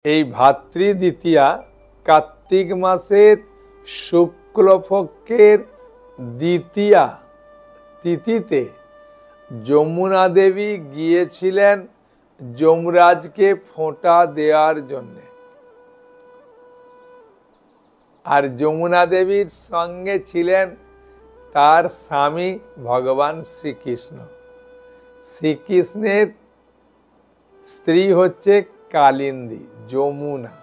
এই ভাতৃ দ্বিতীয়া কার্তিক মাসের শুক্লপক্ষের দ্বিতীয়া তিথিতে যমুনা দেবী গিয়েছিলেন যমরাজকে ফোঁটা দেওয়ার জন্য। আর যমুনা দেবীর সঙ্গে ছিলেন তার স্বামী ভগবান শ্রীকৃষ্ণ। শ্রীকৃষ্ণের স্ত্রী হচ্ছে কালিন্দী, যমুনা।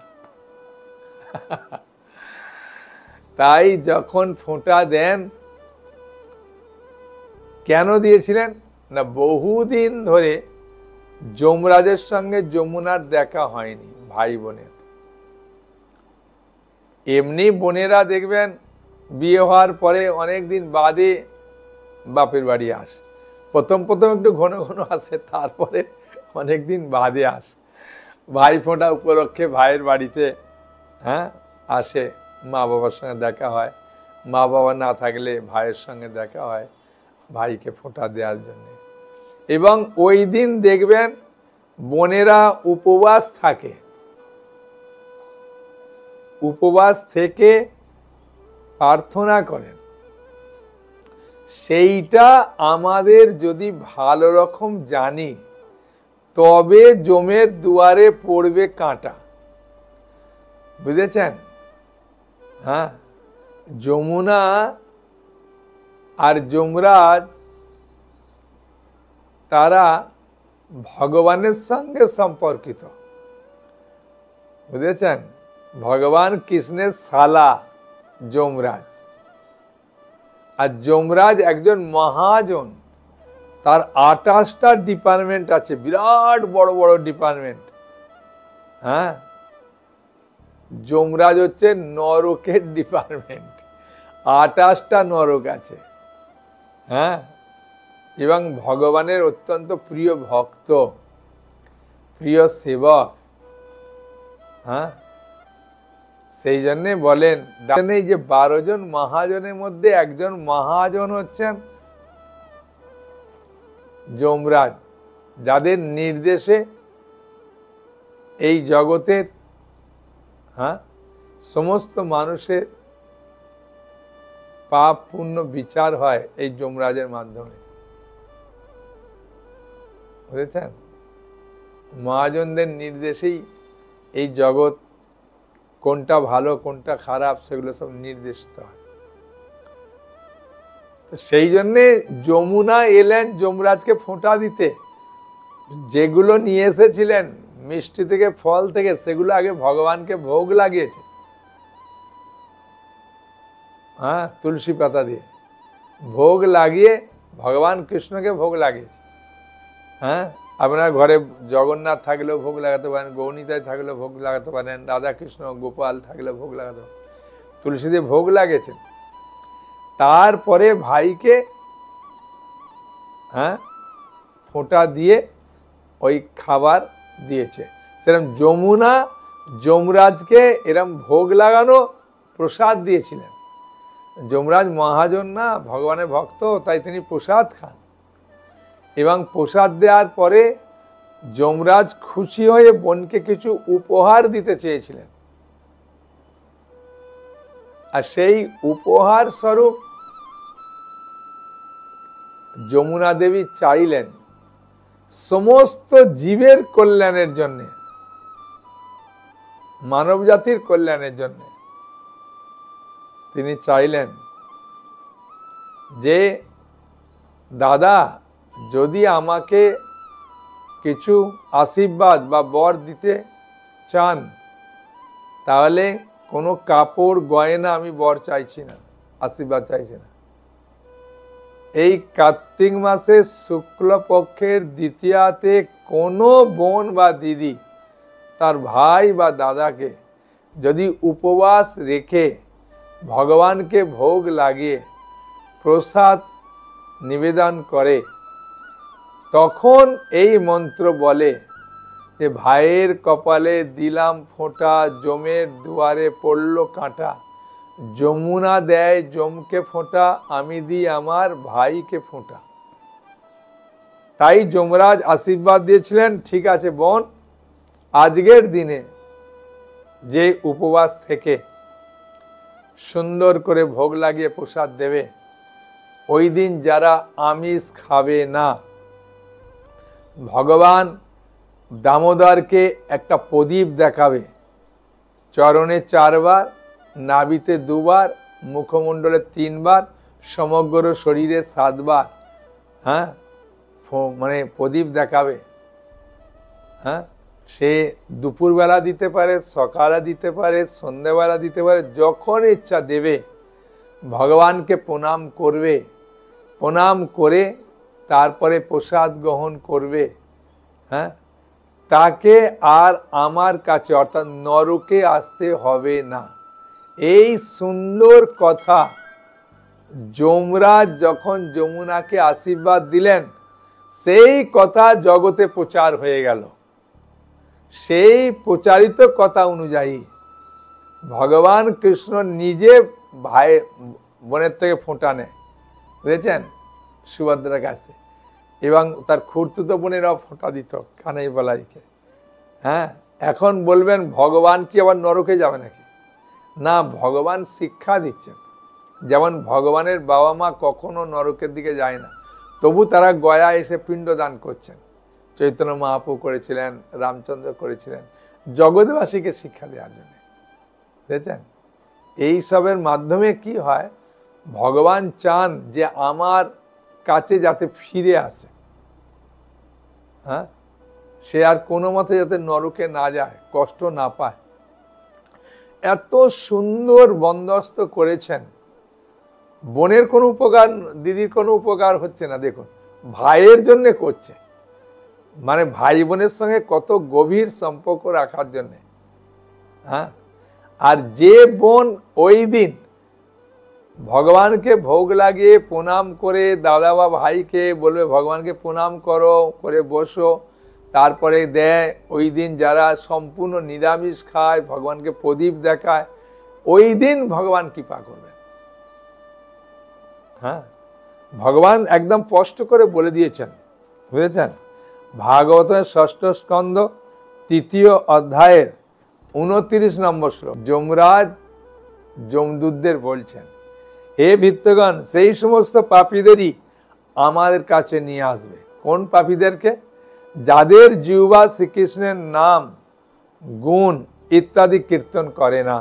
তাই যখন ফোঁটা দেন, কেন দিয়েছিলেন না, বহুদিন ধরে যমরাজের সঙ্গে যমুনার দেখা হয়নি ভাই বোনের। এমনি বোনেরা দেখবেন বিয়ে হওয়ার পরে অনেকদিন বাদে বাপের বাড়ি আসে। প্রথম প্রথম একটু ঘন ঘন আসে, তারপরে অনেকদিন বাদে আসে। ভাই ফোঁটা উপলক্ষে ভাইয়ের বাড়িতে আসে, মা বাবার সঙ্গে দেখা হয়। মা বাবা না থাকলে ভাইয়ের সঙ্গে দেখা হয় ভাইকে ফোঁটা দেওয়ার জন্য। এবং ওই দিন দেখবেন বোনেরা উপবাস থাকে, উপবাস থেকে প্রার্থনা করেন। সেইটা আমাদের যদি ভালো রকম জানি, তবে যমের দুয়ারে পড়বে কাঁটা। বুঝেছেন? হ্যাঁ, যমুনা আর যমরাজ তারা ভগবানের সঙ্গে সম্পর্কিত। বুঝেছেন? ভগবান কৃষ্ণের শালা যমরাজ। আর যমরাজ একজন মহাজন, তার 28টা ডিপার্টমেন্ট আছে, বিরাট বড় বড় ডিপার্টমেন্ট। হ্যাঁ, যমরাজ হচ্ছে নরকের ডিপার্টমেন্ট, 28টা নরক আছে। হ্যাঁ, এবং ভগবানের অত্যন্ত প্রিয় ভক্ত, প্রিয় সেবক। হ্যাঁ, সেই জন্যে বলেন এই যে 12 জন মহাজনের মধ্যে একজন মহাজন হচ্ছেন যমরাজ, যাদের নির্দেশে এই জগতের সমস্ত মানুষের পাপ পুণ্য বিচার হয় এই যমরাজের মাধ্যমে। বুঝেছেন? মহাজনদের নির্দেশেই এই জগৎ কোনটা ভালো কোনটা খারাপ সেগুলো সব নির্দেশিত হয়। সেই জন্যে যমুনা এলেন যমরাজকে ফোঁটা দিতে। যেগুলো নিয়ে এসেছিলেন মিষ্টি থেকে ফল থেকে, সেগুলো আগে ভগবানকে ভোগ লাগিয়েছে। হ্যাঁ, তুলসী পাতা দিয়ে ভোগ লাগিয়ে ভগবান কৃষ্ণকে ভোগ লাগিয়েছে। হ্যাঁ, আপনার ঘরে জগন্নাথ থাকলেও ভোগ লাগাতে পারেন, গৌরীতায় থাকলেও ভোগ লাগাতে পারেন, রাধা কৃষ্ণ গোপাল থাকলেও ভোগ লাগাতে পারেন। তুলসী দিয়ে ভোগ লাগিয়েছেন। তারপরে ভাইকে ফোঁটা দিয়ে ওই খাবার দিয়েছে। সেরকম যমুনা যমরাজকে এরম ভোগ লাগানো প্রসাদ দিয়েছিলেন। যমরাজ মহাজন না, ভগবানের ভক্ত, তাই তিনি প্রসাদ খান। এবং প্রসাদ দেওয়ার পরে যমরাজ খুশি হয়ে বোনকে কিছু উপহার দিতে চেয়েছিলেন। আর সেই উপহার স্বরূপ যমুনা দেবী চাইলেন সমস্ত জীবের কল্যাণের জন্য, মানব জাতির কল্যাণের জন্য তিনি চাইলেন যে দাদা যদি আমাকে কিছু আশীর্বাদ বা বর দিতে চান, তাহলে কোনো কাপড় গয়না আমি বর চাইছি না, আশীর্বাদ চাইছি না। এই কার্তিক মাসের শুক্লপক্ষের দ্বিতীয়াতে কোনো বোন বা দিদি তার ভাই বা দাদাকে যদি উপবাস রেখে ভগবানকে ভোগ লাগিয়ে প্রসাদ নিবেদন করে, তখন এই মন্ত্র বলে যে ভাইয়ের কপালে দিলাম ফোঁটা, যমের দুয়ারে পড়ল কাঁটা। যমুনা দেয় যমকে ফোঁটা, আমি দিই আমার ভাইকে ফোঁটা। তাই যমরাজ আশীর্বাদ দিয়েছিলেন, ঠিক আছে বোন, আজকের দিনে যে উপবাস থেকে সুন্দর করে ভোগ লাগিয়ে প্রসাদ দেবে, ওই দিন যারা আমিষ খাবে না, ভগবান দামোদরকে একটা প্রদীপ দেখাবে, চরণে 4 বার, নাভিতে 2 বার, মুখমণ্ডলে 3 বার, সমগ্র শরীরে 7 বার, হ্যাঁ, মানে প্রদীপ দেখাবে। হ্যাঁ, সে দুপুরবেলা দিতে পারে, সকালে দিতে পারে, সন্ধ্যেবেলা দিতে পারে, যখন ইচ্ছা দেবে। ভগবানকে প্রণাম করবে, প্রণাম করে তারপরে প্রসাদ গ্রহণ করবে। হ্যাঁ, তাকে আর আমার কাছে অর্থাৎ নরকে আসতে হবে না। এই সুন্দর কথা যমরাজ যখন যমুনাকে আশীর্বাদ দিলেন, সেই কথা জগতে প্রচার হয়ে গেল। সেই প্রচারিত কথা অনুযায়ী ভগবান কৃষ্ণ নিজে ভাই বোনের থেকে ফোঁটা নেয়, বুঝেছেন, সুভদ্রার কাছে, এবং তার খুড়তুতো বোনেরাও ফোঁটা দিত কানাই বলাইকে। হ্যাঁ, এখন বলবেন ভগবান কি আবার নরকে যাবে নাকি? না, ভগবান শিক্ষা দিচ্ছেন। যেমন ভগবানের বাবা মা কখনো নরকের দিকে যায় না, তবু তারা গয়া এসে পিণ্ডদান করছেন। চৈতন্য মহাপ্রভু করেছিলেন, রামচন্দ্র করেছিলেন, জগৎবাসীকে শিক্ষা দেওয়ার জন্য। বুঝেছেন, এই সবের মাধ্যমে কি হয়, ভগবান চান যে আমার কাছে যাতে ফিরে আসে। হ্যাঁ, সে আর কোনো মতে যাতে নরকে না যায়, কষ্ট না পায়। এত সুন্দর বন্দোবস্ত করেছেন। বোনের কোনো উপকার, দিদির কোনো উপকার হচ্ছে না, দেখুন ভাইয়ের জন্য করছে, মানে ভাই বোনের সঙ্গে কত গভীর সম্পর্ক রাখার জন্য। হ্যাঁ, আর যে বোন ওই দিন ভগবানকে ভোগ লাগিয়ে প্রণাম করে, দাদা বা ভাইকে বলবে ভগবানকে প্রণাম করো, করে বসো, তারপরে দেয়, ওই দিন যারা সম্পূর্ণ নিরামিষ খায়, ভগবানকে প্রদীপ দেখায়, ওই দিন ভগবান কৃপা করবেন। হ্যাঁ, ভগবান একদম স্পষ্ট করে বলে দিয়েছেন, বুঝেছেন। ভাগবতের 6ষ্ঠ স্কন্ধ 3য় অধ্যায়ের 29 নম্বর শ্লোক যমরাজ যমদূতদের বলছেন, হে ভৃত্যগণ, সেই সমস্ত পাপীদেরই আমাদের কাছে নিয়ে আসবে। কোন পাপীদেরকে? যাদের জিহ্বা শ্রীকৃষ্ণের নাম, গুণ ইত্যাদি কীর্তন করে না,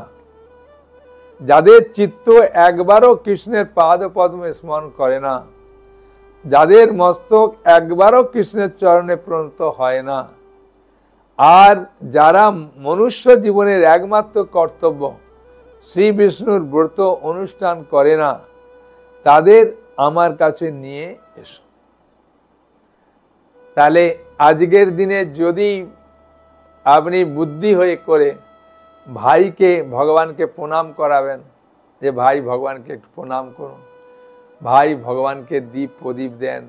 যাদের চিত্ত একবারও কৃষ্ণের পাদ পদ্ম স্মরণ করে না, যাদের মস্তক একবারও কৃষ্ণের চরণে প্রণত হয় না, আর যারা মনুষ্য জীবনের একমাত্র কর্তব্য শ্রী বিষ্ণুর ব্রত অনুষ্ঠান করে না, তাদের আমার কাছে নিয়ে এসো। তাহলে আজকের দিনে যদি আপনি বুদ্ধি হয়ে করে ভাইকে ভগবানকে প্রণাম করাবেন, যে ভাই ভগবানকে একটু প্রণাম করুন, ভাই ভগবানকে দীপ প্রদীপ দেন,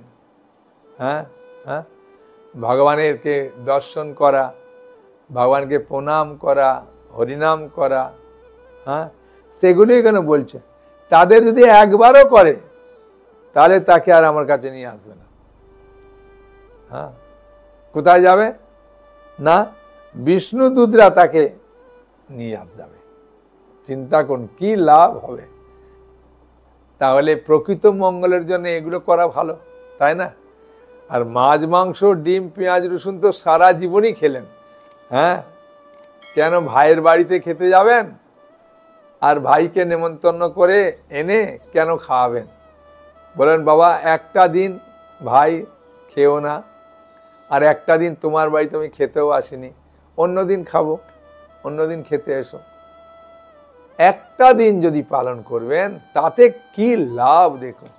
হ্যাঁ হ্যাঁ, ভগবানেরকে দর্শন করা, ভগবানকে প্রণাম করা, হরিনাম করা, হ্যাঁ, সেগুলি এখানে বলছে। তাদের যদি একবারও করে, তাহলে তাকে আর আমার কাছে নিয়ে আসবে না। হ্যাঁ, কোথায় যাবে না? বিষ্ণু দূতরা তাকে নিয়ে যাবে। চিন্তা করুন কি লাভ হবে। তাহলে প্রকৃত মঙ্গলের জন্য এগুলো করা ভালো, তাই না? আর মাছ মাংস ডিম পেঁয়াজ রসুন তো সারা জীবনই খেলেন। হ্যাঁ, কেন ভাইয়ের বাড়িতে খেতে যাবেন আর ভাইকে নেমন্তন্ন করে এনে কেন খাওয়াবেন? বলেন বাবা একটা দিন ভাই খেও না, আর একটা দিন তোমার বাড়িতে আমি খেতেও আসিনি, অন্যদিন খাবো, অন্যদিন খেতে এসো। একটা দিন যদি পালন করবেন তাতে কি লাভ দেখুন।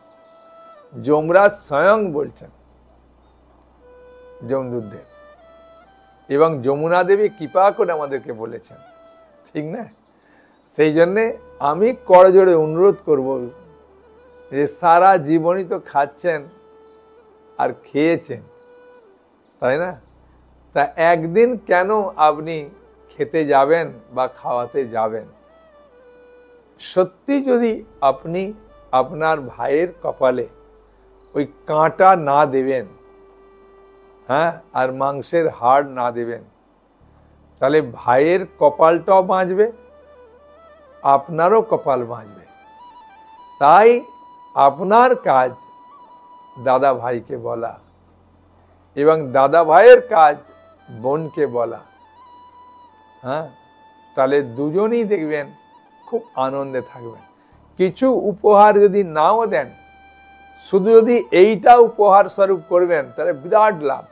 যমরাজ স্বয়ং বলছেন যমদূতদের, এবং যমুনা দেবী কৃপা করে আমাদেরকে বলেছেন, ঠিক না? সেই জন্যে আমি করজোড়ে অনুরোধ করব যে সারা জীবনই তো খাচ্ছেন আর খেয়েছেন, তাই না? তা একদিন কেন আপনি খেতে যাবেন বা খাওয়াতে যাবেন? সত্যি যদি আপনি আপনার ভাইয়ের কপালে ওই কাঁটা না দেবেন, হ্যাঁ, আর মাংসের হাড় না দেবেন, তাহলে ভাইয়ের কপালটাও বাঁচবে, আপনারও কপাল বাঁচবে। তাই আপনার কাজ দাদা ভাইকে বলা এবং দাদা ভাইয়ের কাজ বোনকে বলা। হ্যাঁ, তাহলে দুজনেই দেখবেন খুব আনন্দে থাকবেন। কিছু উপহার যদি নাও দেন, শুধু যদি এইটা উপহার স্বরূপ করবেন, তাহলে বিরাট লাভ।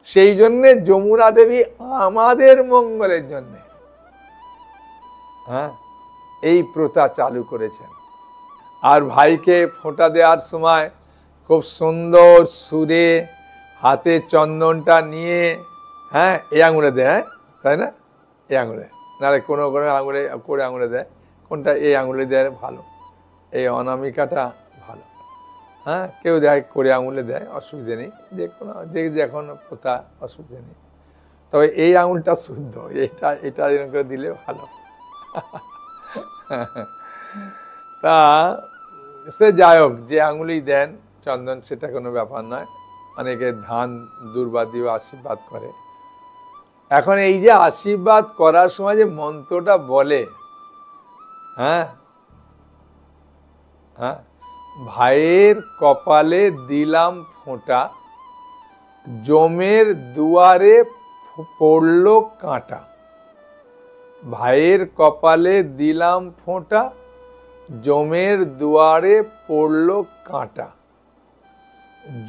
সেই জন্যে যমুনা দেবী আমাদের মঙ্গলের জন্য হ্যাঁ এই প্রথা চালু করেছেন। আর ভাইকে ফোঁটা দেওয়ার সময় খুব সুন্দর সুরে হাতে চন্দনটা নিয়ে, হ্যাঁ এই আঙুলে দেয়, তাই না? এই আঙুলে, নাহলে কোনো কোনো আঙুলে করে আঙুলে দেয়। কোনটা? এই আঙুলে দেয় ভালো, এই অনামিকাটা ভালো। হ্যাঁ, কেউ দেয় করে আঙুলে দেয়, অসুবিধে নেই, যে কোনো যে কোনো প্রথা, অসুবিধে নেই। তবে এই আঙুলটা শুদ্ধ, এটা এরকম করে দিলে ভালো। তা সে যাই হোক, যে আঙুলেই দেন চন্দন, সেটা কোনো ব্যাপার নয়। অনেকে ধান দুর্বাদিও আশীর্বাদ করে। এখন এই যে আশীর্বাদ করার সময় যে মন্ত্রটা বলে, হ্যাঁ হ্যাঁ, ভাইয়ের কপালে দিলাম ফোঁটা, জমের দুয়ারে পড়ল কাঁটা। ভাইয়ের কপালে দিলাম ফোঁটা, জমের দুয়ারে পড়ল কাঁটা।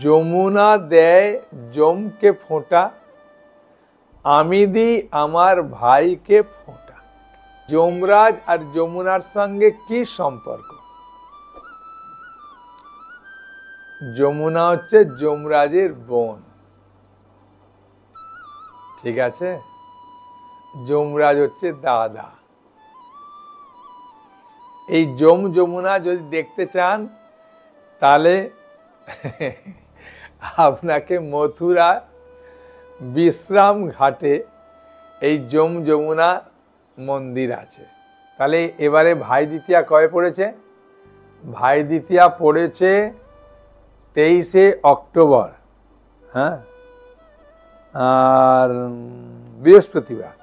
যমুনা দেয় জমকে ফোঁটা, আমি দিই আমার ভাইকে ফোঁটা। যমরাজ আর যমুনার সঙ্গে কি সম্পর্ক? যমুনা হচ্ছে যমরাজের বোন, ঠিক আছে? যমরাজ হচ্ছে দাদা। এই যমুনা যদি দেখতে চান, তাহলে আপনাকে মথুরা বিশ্রাম ঘাটে এই যমুনা মন্দির আছে। তাহলে এবারে ভাই দ্বিতীয়া কবে পড়েছে? ভাই দ্বিতীয়া পড়েছে 23শে অক্টোবর, হ্যাঁ, আর বৃহস্পতিবার।